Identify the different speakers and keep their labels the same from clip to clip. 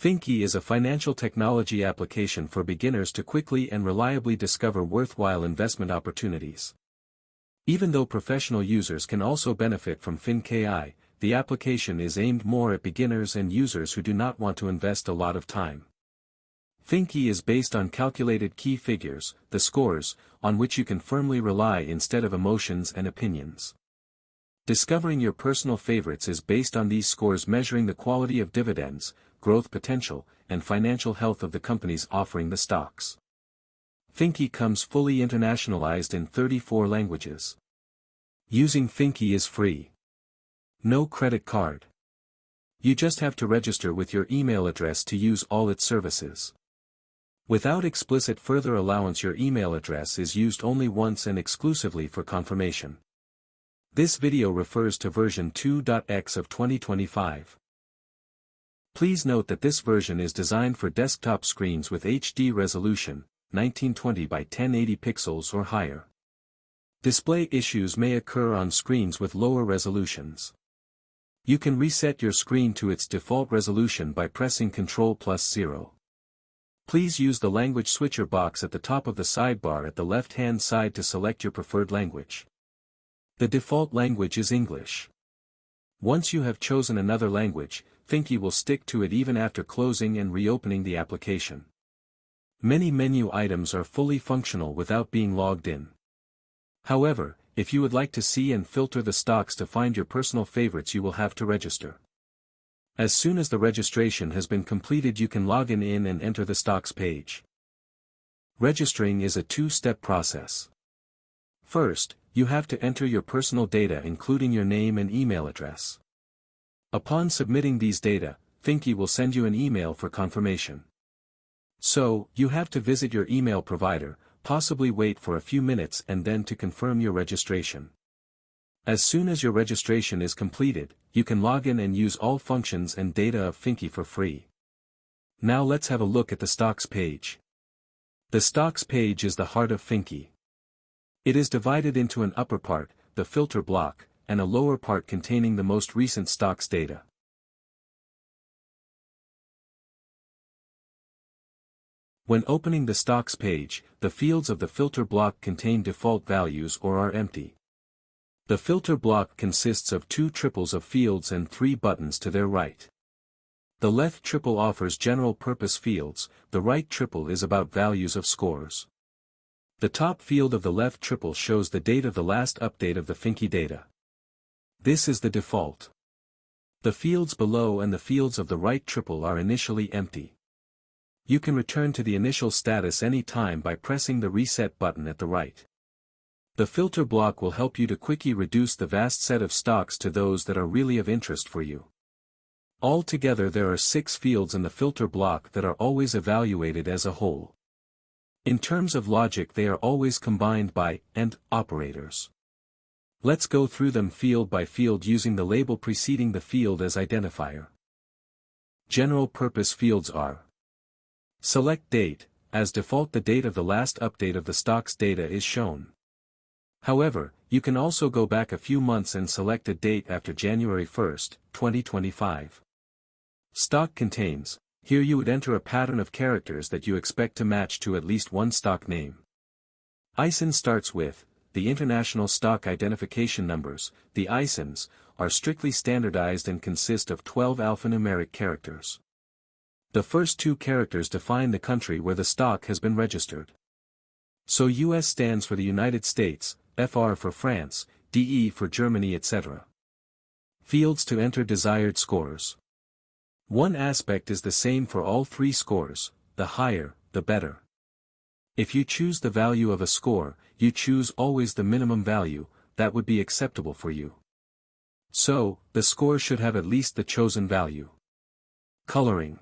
Speaker 1: FinKI is a financial technology application for beginners to quickly and reliably discover worthwhile investment opportunities. Even though professional users can also benefit from FinKI, the application is aimed more at beginners and users who do not want to invest a lot of time. FinKI is based on calculated key figures, the scores, on which you can firmly rely instead of emotions and opinions. Discovering your personal favorites is based on these scores measuring the quality of dividends, growth potential, and financial health of the companies offering the stocks. FinKI comes fully internationalized in 34 languages. Using FinKI is free. No credit card. You just have to register with your email address to use all its services. Without explicit further allowance, your email address is used only once and exclusively for confirmation. This video refers to version 2.x of 2025. Please note that this version is designed for desktop screens with HD resolution, 1920 by 1080 pixels or higher. Display issues may occur on screens with lower resolutions. You can reset your screen to its default resolution by pressing Ctrl+0. Please use the language switcher box at the top of the sidebar at the left-hand side to select your preferred language. The default language is English. Once you have chosen another language, FinKI will stick to it even after closing and reopening the application. Many menu items are fully functional without being logged in. However, if you would like to see and filter the stocks to find your personal favorites, you will have to register. As soon as the registration has been completed, you can log in and enter the stocks page. Registering is a two-step process. First, you have to enter your personal data including your name and email address. Upon submitting these data, FinKI will send you an email for confirmation. So, you have to visit your email provider, possibly wait for a few minutes and then to confirm your registration. As soon as your registration is completed, you can log in and use all functions and data of FinKI for free. Now let's have a look at the stocks page. The stocks page is the heart of FinKI. It is divided into an upper part, the filter block, and a lower part containing the most recent stocks data. When opening the stocks page, the fields of the filter block contain default values or are empty. The filter block consists of two triples of fields and three buttons to their right. The left triple offers general-purpose fields, the right triple is about values of scores. The top field of the left triple shows the date of the last update of the FinKI data. This is the default. The fields below and the fields of the right triple are initially empty. You can return to the initial status any time by pressing the reset button at the right. The filter block will help you to quickly reduce the vast set of stocks to those that are really of interest for you. Altogether there are 6 fields in the filter block that are always evaluated as a whole. In terms of logic, they are always combined by and operators. Let's go through them field by field using the label preceding the field as identifier. General purpose fields are: select date, as default the date of the last update of the stocks data is shown. However, you can also go back a few months and select a date after January 1st, 2025. Stock contains, here you would enter a pattern of characters that you expect to match to at least one stock name. ISIN starts with the International Stock Identification Numbers. The ISINs are strictly standardized and consist of 12 alphanumeric characters. The first 2 characters define the country where the stock has been registered. So US stands for the United States, FR for France, DE for Germany, etc. Fields to enter desired scores. One aspect is the same for all 3 scores: the higher, the better. If you choose the value of a score, you choose always the minimum value that would be acceptable for you. So, the score should have at least the chosen value. Coloring.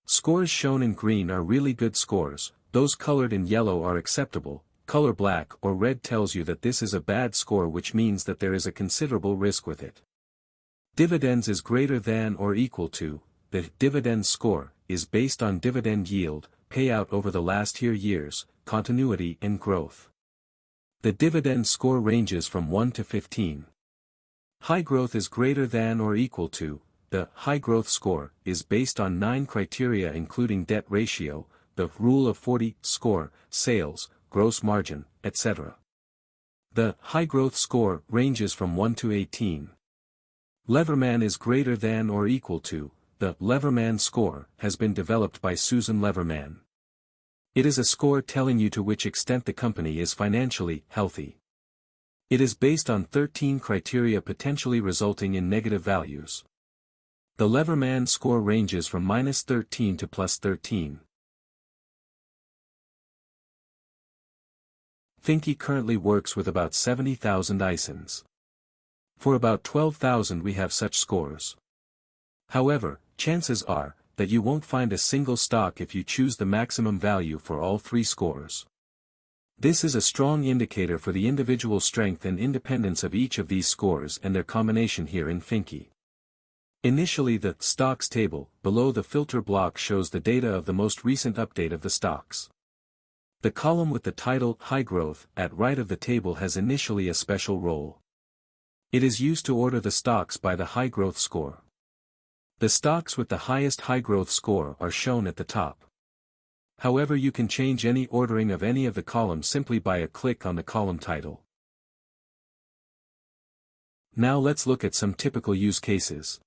Speaker 1: Scores shown in green are really good scores, those colored in yellow are acceptable, color black or red tells you that this is a bad score, which means that there is a considerable risk with it. Dividends is greater than or equal to, the dividend score, is based on dividend yield, payout over the last years, continuity and growth. The dividend score ranges from 1 to 15. High growth is greater than or equal to, the high growth score, is based on 9 criteria including debt ratio, the Rule of 40 score, sales, gross margin, etc. The high growth score ranges from 1 to 18. Leverman is greater than or equal to. The Leverman score has been developed by Susan Leverman. It is a score telling you to which extent the company is financially healthy. It is based on 13 criteria potentially resulting in negative values. The Leverman score ranges from -13 to +13. FinKI currently works with about 70,000 ISINs. For about 12,000 we have such scores. However, chances are that you won't find a single stock if you choose the maximum value for all 3 scores. This is a strong indicator for the individual strength and independence of each of these scores and their combination here in FinKI. Initially, the stocks table below the filter block shows the data of the most recent update of the stocks. The column with the title High Growth at right of the table has initially a special role. It is used to order the stocks by the high growth score. The stocks with the highest high growth score are shown at the top. However, you can change any ordering of any of the columns simply by a click on the column title. Now let's look at some typical use cases.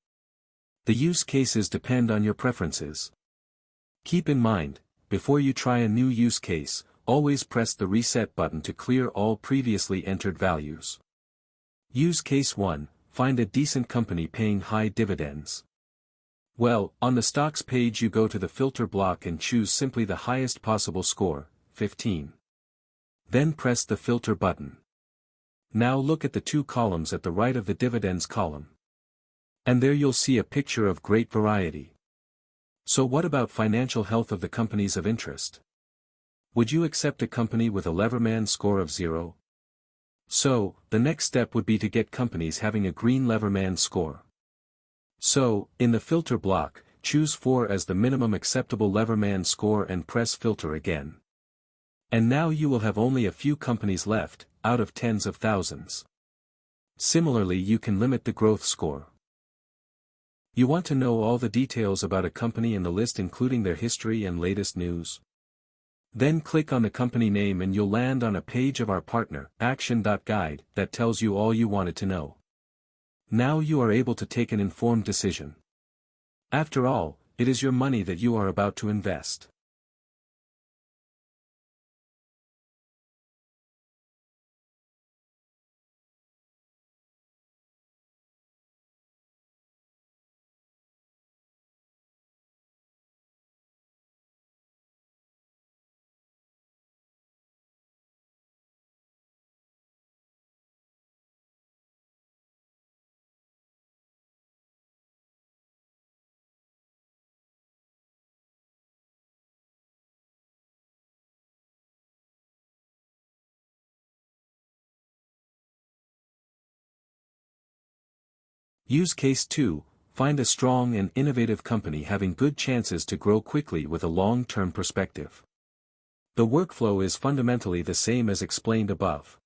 Speaker 1: The use cases depend on your preferences. Keep in mind, before you try a new use case, always press the reset button to clear all previously entered values. Use case 1, find a decent company paying high dividends. Well, on the stocks page you go to the filter block and choose simply the highest possible score, 15. Then press the filter button. Now look at the 2 columns at the right of the dividends column. And there you'll see a picture of great variety. So what about financial health of the companies of interest? Would you accept a company with a Leverman score of 0? So, the next step would be to get companies having a green Leverman score. So, in the filter block, choose 4 as the minimum acceptable Leverman score and press filter again. And now you will have only a few companies left, out of tens of thousands. Similarly, you can limit the growth score. You want to know all the details about a company in the list including their history and latest news? Then click on the company name and you'll land on a page of our partner, Action.Guide, that tells you all you wanted to know. Now you are able to take an informed decision. After all, it is your money that you are about to invest. Use case 2, find a strong and innovative company having good chances to grow quickly with a long-term perspective. The workflow is fundamentally the same as explained above.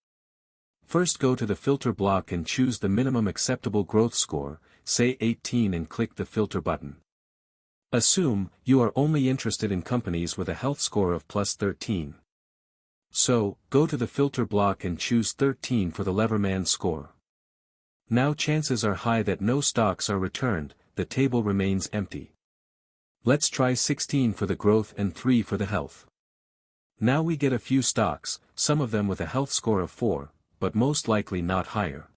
Speaker 1: First, go to the filter block and choose the minimum acceptable growth score, say 18, and click the filter button. Assume you are only interested in companies with a health score of +13. So, go to the filter block and choose 13 for the Leverman score. Now chances are high that no stocks are returned, the table remains empty. Let's try 16 for the growth and 3 for the health. Now we get a few stocks, some of them with a health score of 4, but most likely not higher.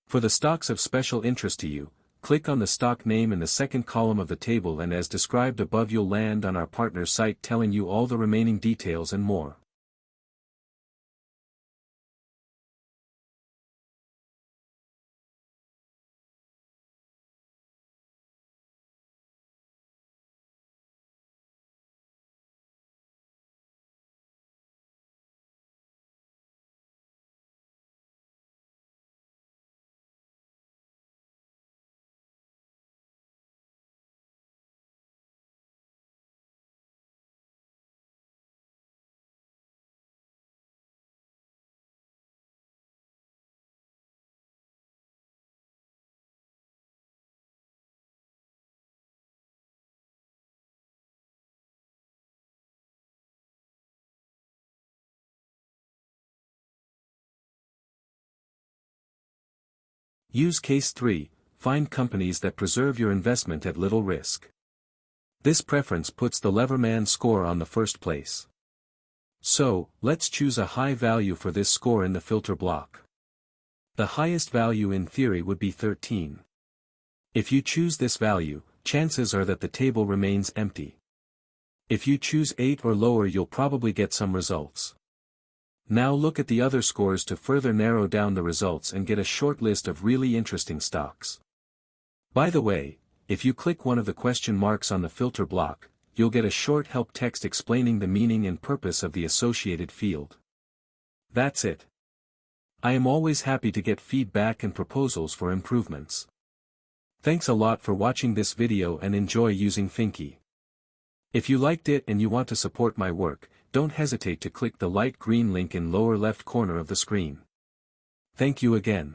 Speaker 1: For the stocks of special interest to you, click on the stock name in the second column of the table and as described above you'll land on our partner site telling you all the remaining details and more. Use case 3, find companies that preserve your investment at little risk. This preference puts the Leverman score on the first place. So, let's choose a high value for this score in the filter block. The highest value in theory would be 13. If you choose this value, chances are that the table remains empty. If you choose 8 or lower, you'll probably get some results. Now look at the other scores to further narrow down the results and get a short list of really interesting stocks. By the way, if you click one of the question marks on the filter block, you'll get a short help text explaining the meaning and purpose of the associated field. That's it. I am always happy to get feedback and proposals for improvements. Thanks a lot for watching this video and enjoy using FinKI. If you liked it and you want to support my work, don't hesitate to click the light green link in lower left corner of the screen. Thank you again.